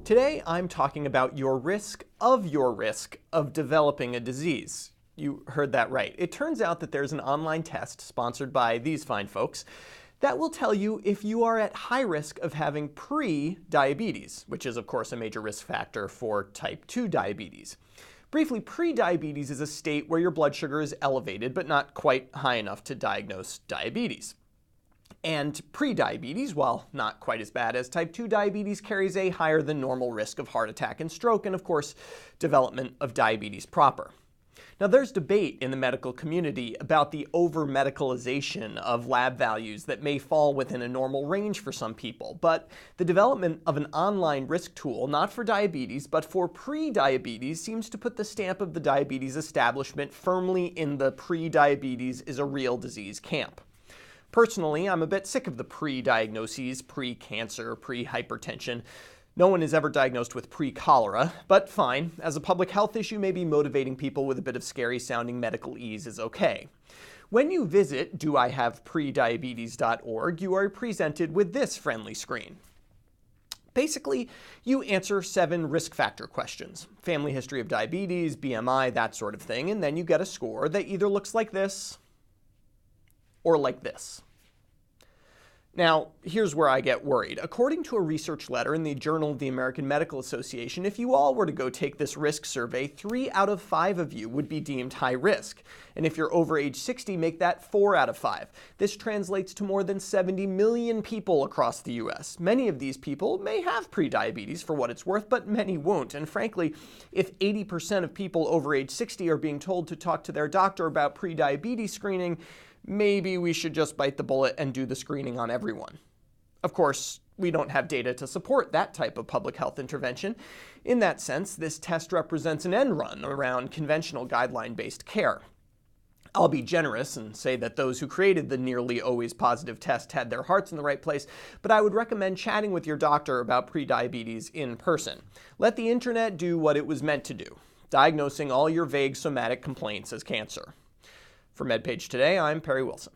Today, I'm talking about your risk of developing a disease. You heard that right. It turns out that there's an online test sponsored by these fine folks that will tell you if you are at high risk of having pre-diabetes, which is of course a major risk factor for type 2 diabetes. Briefly, pre-diabetes is a state where your blood sugar is elevated but not quite high enough to diagnose diabetes. And pre-diabetes, while not quite as bad as type 2 diabetes, carries a higher than normal risk of heart attack and stroke and, of course, development of diabetes proper. Now, there's debate in the medical community about the over-medicalization of lab values that may fall within a normal range for some people, but the development of an online risk tool, not for diabetes, but for pre-diabetes, seems to put the stamp of the diabetes establishment firmly in the pre-diabetes is a real disease camp. Personally, I'm a bit sick of the pre-diagnoses, pre-cancer, pre-hypertension. No one is ever diagnosed with pre-cholera, but fine. As a public health issue, maybe motivating people with a bit of scary-sounding medical-ese is okay. When you visit doihaveprediabetes.org, you are presented with this friendly screen. Basically, you answer 7 risk factor questions. Family history of diabetes, BMI, that sort of thing, and then you get a score that either looks like this or like this. Now, here's where I get worried. According to a research letter in the Journal of the American Medical Association, if you all were to go take this risk survey, 3 out of 5 of you would be deemed high risk. And if you're over age 60, make that 4 out of 5. This translates to more than 70 million people across the US. Many of these people may have prediabetes for what it's worth, but many won't. And frankly, if 80% of people over age 60 are being told to talk to their doctor about prediabetes screening, maybe we should just bite the bullet and do the screening on everyone. Of course, we don't have data to support that type of public health intervention. In that sense, this test represents an end run around conventional guideline-based care. I'll be generous and say that those who created the nearly always positive test had their hearts in the right place, but I would recommend chatting with your doctor about prediabetes in person. Let the internet do what it was meant to do, diagnosing all your vague somatic complaints as cancer. For MedPage Today, I'm Perry Wilson.